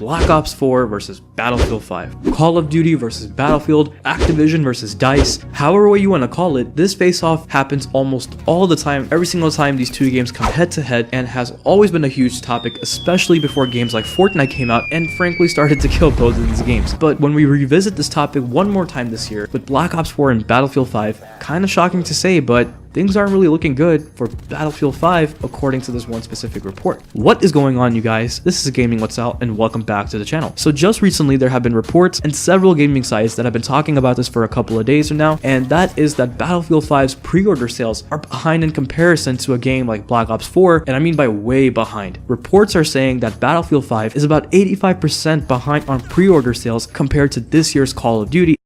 Black Ops 4 versus Battlefield 5, Call of Duty versus Battlefield, Activision versus DICE, however way you want to call it. This face-off happens almost all the time, every single time these two games come head to head, and has always been a huge topic, especially before games like Fortnite came out and frankly started to kill both of these games. But when we revisit this topic one more time this year with Black Ops 4 and Battlefield 5, kind of shocking to say, but things aren't really looking good for Battlefield 5 according to this one specific report. What is going on, you guys? This is GamingWithSal and welcome back to the channel. So just recently there have been reports and several gaming sites that have been talking about this for a couple of days now, and that is that Battlefield 5's pre-order sales are behind in comparison to a game like Black Ops 4, and I mean by way behind. Reports are saying that Battlefield 5 is about 85% behind on pre-order sales compared to this year's Call of Duty.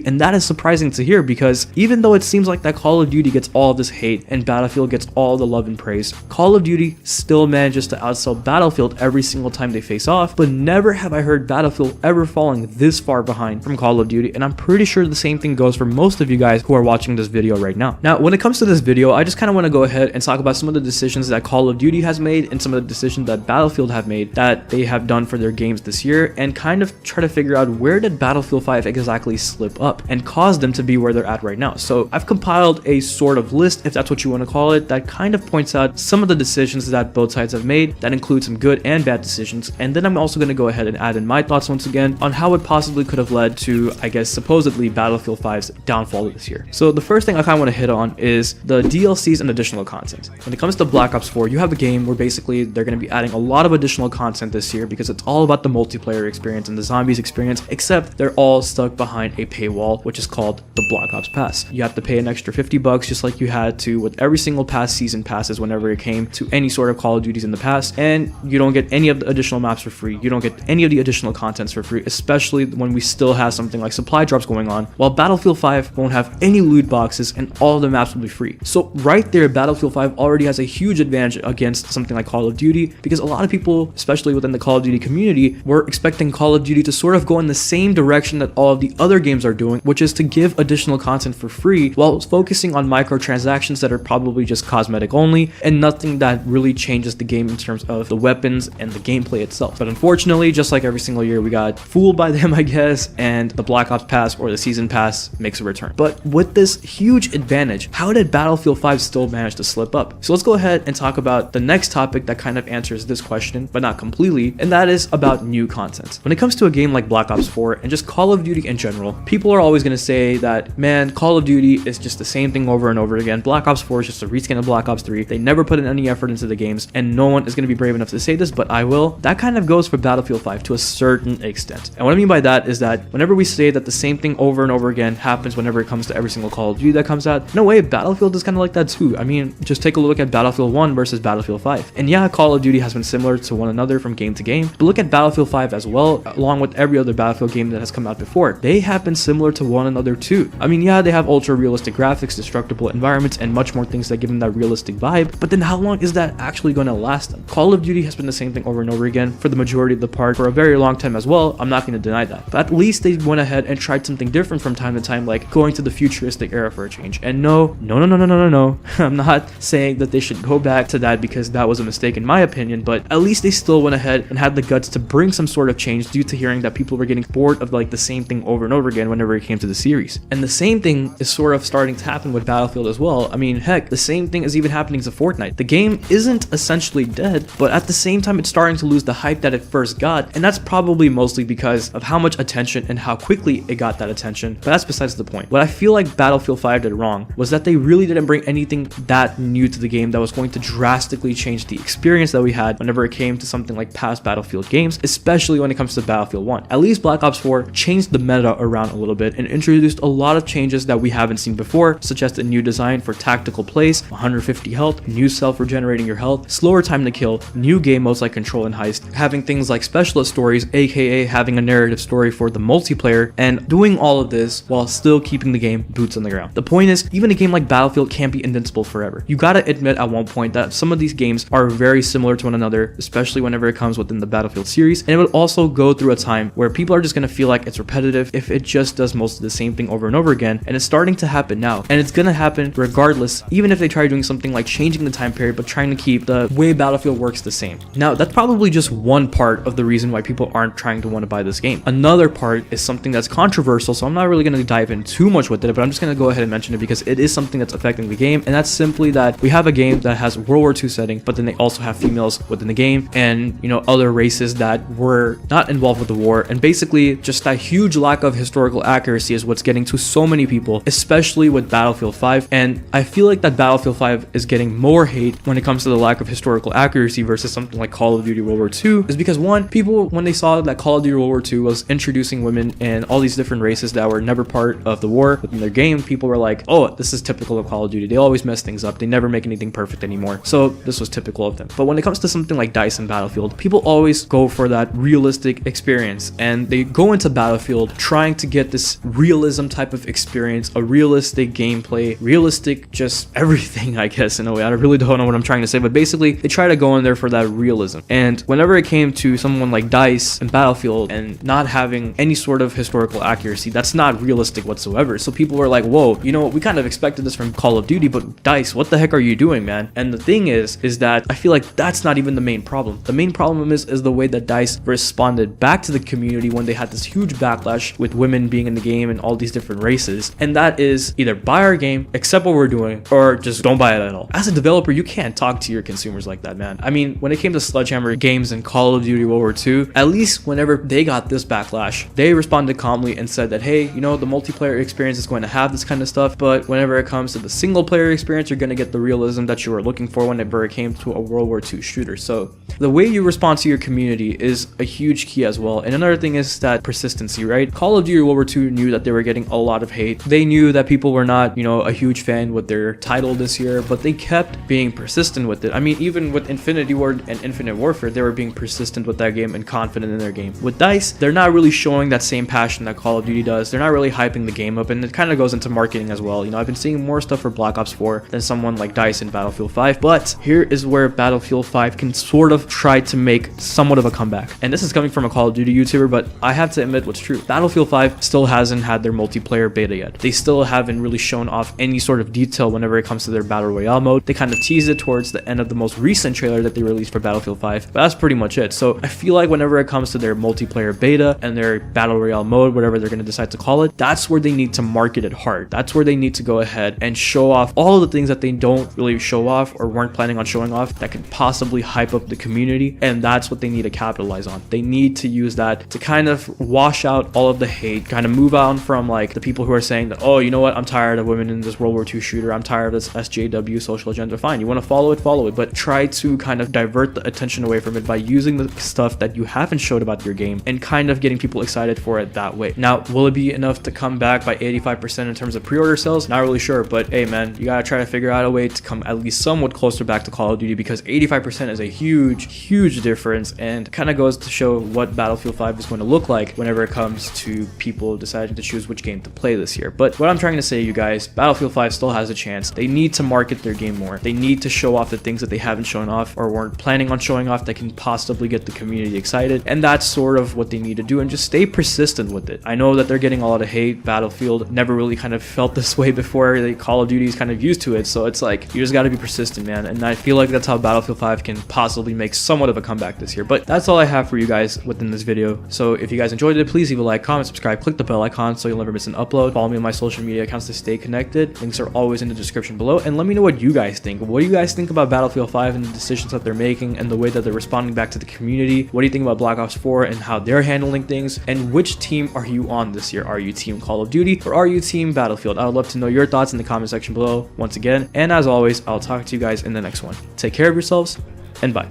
And that is surprising to hear, because even though it seems like that Call of Duty gets all of this hate and Battlefield gets all the love and praise, Call of Duty still manages to outsell Battlefield every single time they face off. But never have I heard Battlefield ever falling this far behind from Call of Duty, and I'm pretty sure the same thing goes for most of you guys who are watching this video right now. Now, when it comes to this video, I just kind of want to go ahead and talk about some of the decisions that Call of Duty has made and some of the decisions that Battlefield have made that they have done for their games this year, and kind of try to figure out where did Battlefield 5 exactly slip up and cause them to be where they're at right now. So I've compiled a sort of list, if that's what you want to call it, that kind of points out some of the decisions that both sides have made that include some good and bad decisions. And then I'm also going to go ahead and add in my thoughts once again on how it possibly could have led to, I guess, supposedly Battlefield 5's downfall this year. So the first thing I kind of want to hit on is the DLCs and additional content. When it comes to Black Ops 4, you have a game where basically they're going to be adding a lot of additional content this year because it's all about the multiplayer experience and the zombies experience, except they're all stuck behind a paywall, which is called the Black Ops Pass. You have to pay an extra $50 just like you had to with every single past season passes whenever it came to any sort of Call of Duties in the past, and you don't get any of the additional maps for free. You don't get any of the additional contents for free, especially when we still have something like supply drops going on, while Battlefield 5 won't have any loot boxes and all of the maps will be free. So right there, Battlefield 5 already has a huge advantage against something like Call of Duty, because a lot of people, especially within the Call of Duty community, were expecting Call of Duty to sort of go in the same direction that all of the other games are doing, which is to give additional content for free while focusing on microtransactions that are probably just cosmetic only and nothing that really changes the game in terms of the weapons and the gameplay itself. But unfortunately, just like every single year, we got fooled by them, I guess, and the Black Ops Pass or the Season Pass makes a return. But with this huge advantage, how did Battlefield 5 still manage to slip up? So let's go ahead and talk about the next topic that kind of answers this question, but not completely, and that is about new content. When it comes to a game like Black Ops 4 and just Call of Duty in general, people are always going to say that, man, Call of Duty is just the same thing over and over again. Black Ops 4 is just a reskin of Black Ops 3. They never put in any effort into the games, and no one is going to be brave enough to say this, but I will. That kind of goes for Battlefield 5 to a certain extent. And what I mean by that is that whenever we say that the same thing over and over again happens whenever it comes to every single Call of Duty that comes out, no way, Battlefield is kind of like that too. I mean, just take a look at Battlefield 1 versus Battlefield 5. And yeah, Call of Duty has been similar to one another from game to game, but look at Battlefield 5 as well, along with every other Battlefield game that has come out before. They have been similar to one another too. I mean, yeah, they have ultra realistic graphics, destructible environments, and much more things that give them that realistic vibe, but then how long is that actually going to last them? Call of Duty has been the same thing over and over again for the majority of the part for a very long time as well. I'm not going to deny that, but at least they went ahead and tried something different from time to time, like going to the futuristic era for a change. And no, I'm not saying that they should go back to that because that was a mistake in my opinion, but at least they still went ahead and had the guts to bring some sort of change due to hearing that people were getting bored of like the same thing over and over again whenever it came to the series. And the same thing is sort of starting to happen with Battlefield as well. I mean, heck, the same thing is even happening to Fortnite. The game isn't essentially dead, but at the same time, it's starting to lose the hype that it first got, and that's probably mostly because of how much attention and how quickly it got that attention, but that's besides the point. What I feel like Battlefield 5 did wrong was that they really didn't bring anything that new to the game that was going to drastically change the experience that we had whenever it came to something like past Battlefield games, especially when it comes to Battlefield 1. At least Black Ops 4 changed the meta around a little bit and introduced a lot of changes that we haven't seen before, such as the new design for tactical plays, 150 health, new self-regenerating your health, slower time to kill, new game modes like control and heist, having things like specialist stories, aka having a narrative story for the multiplayer, and doing all of this while still keeping the game boots on the ground. The point is, even a game like Battlefield can't be invincible forever. You gotta admit at one point that some of these games are very similar to one another, especially whenever it comes within the Battlefield series, and it will also go through a time where people are just gonna feel like it's repetitive if it just does does most of the same thing over and over again, and it's starting to happen now, and it's gonna happen regardless, even if they try doing something like changing the time period but trying to keep the way Battlefield works the same. Now, that's probably just one part of the reason why people aren't trying to want to buy this game. Another part is something that's controversial, so I'm not really going to dive in too much with it, but I'm just going to go ahead and mention it because it is something that's affecting the game, and that's simply that we have a game that has World War II setting, but then they also have females within the game, and other races that were not involved with the war, and basically just that huge lack of historical accuracy is what's getting to so many people, especially with Battlefield 5. And I feel like that Battlefield 5 is getting more hate when it comes to the lack of historical accuracy versus something like Call of Duty World War II, is because one, people, when they saw that Call of Duty World War II was introducing women and all these different races that were never part of the war within their game, people were like, oh, this is typical of Call of Duty. They always mess things up. They never make anything perfect anymore. So this was typical of them. But when it comes to something like DICE and Battlefield, people always go for that realistic experience, and they go into Battlefield trying to get this realism type of experience, a realistic gameplay, realistic just everything, I guess, in a way. I really don't know what I'm trying to say, but basically they try to go in there for that realism. And whenever it came to someone like DICE and Battlefield and not having any sort of historical accuracy, that's not realistic whatsoever. So people were like, whoa, we kind of expected this from Call of Duty, but DICE, what the heck are you doing, man? And the thing is that I feel like that's not even the main problem. The main problem is the way that DICE responded back to the community when they had this huge backlash with women being in the game and all these different races. And that is either buy our game, accept what we're doing, or just don't buy it at all. As a developer, you can't talk to your consumers like that, man. I mean, when it came to Sledgehammer Games and Call of Duty World War II, at least whenever they got this backlash, they responded calmly and said that, hey, the multiplayer experience is going to have this kind of stuff, but whenever it comes to the single player experience, you're going to get the realism that you were looking for whenever it came to a World War II shooter. So the way you respond to your community is a huge key as well. And another thing is that persistency, right? Call of Duty World War II knew that they were getting a lot of hate. They knew that people were not, a huge fan with their title this year, but they kept being persistent with it. I mean, even with Infinity Ward and Infinite Warfare, they were being persistent with that game and confident in their game. With DICE, they're not really showing that same passion that Call of Duty does. They're not really hyping the game up, and it kind of goes into marketing as well. I've been seeing more stuff for Black Ops 4 than someone like DICE in Battlefield 5, but here is where Battlefield 5 can sort of try to make somewhat of a comeback. And this is coming from a Call of Duty YouTuber, but I have to admit what's true. Battlefield 5 still hasn't had their multiplayer beta yet. They still haven't really shown off any sort of detail whenever it comes to their Battle Royale mode. They kind of teased it towards the end of the most recent trailer that they released for Battlefield 5, but that's pretty much it. So I feel like whenever it comes to their multiplayer beta and their Battle Royale mode, whatever they're going to decide to call it, that's where they need to market it hard. That's where they need to go ahead and show off all of the things that they don't really show off or weren't planning on showing off that could possibly hype up the community, and that's what they need to capitalize on. They need to use that to kind of wash out all of the hate, kind of move on from like the people who are saying that, oh, you know what, I'm tired of women in this World War II shooter, I'm tired of this SJW social agenda. Fine, you want to follow it, but try to kind of divert the attention away from it by using the stuff that you haven't showed about your game and kind of getting people excited for it that way. Now, will it be enough to come back by 85% in terms of pre-order sales? Not really sure, but hey man, you gotta try to figure out a way to come at least somewhat closer back to Call of Duty, because 85% is a huge difference, and kind of goes to show what Battlefield 5 is going to look like whenever it comes to people deciding to choose which game to play this year. But what I'm trying to say, you guys, Battlefield 5 still has a chance. They need to market their game more. They need to show off the things that they haven't shown off or weren't planning on showing off that can possibly get the community excited, and that's sort of what they need to do, and just stay persistent with it. I know that they're getting a lot of hate. Battlefield never really kind of felt this way before. Call of Duty is kind of used to it, so it's like you just got to be persistent, man, and I feel like that's how Battlefield 5 can possibly make somewhat of a comeback this year. But that's all I have for you guys within this video. So if you guys enjoyed it, please leave a like, comment, subscribe, click the bell icon so you'll never miss an upload. Follow me on my social media accounts to stay connected. Links are always in the description below, and let me know what you guys think. What do you guys think about Battlefield 5 and the decisions that they're making and the way that they're responding back to the community? What do you think about Black Ops 4 and how they're handling things? And which team are you on this year? Are you team Call of Duty or are you team Battlefield? I would love to know your thoughts in the comment section below once again, and as always, I'll talk to you guys in the next one. Take care of yourselves, and bye.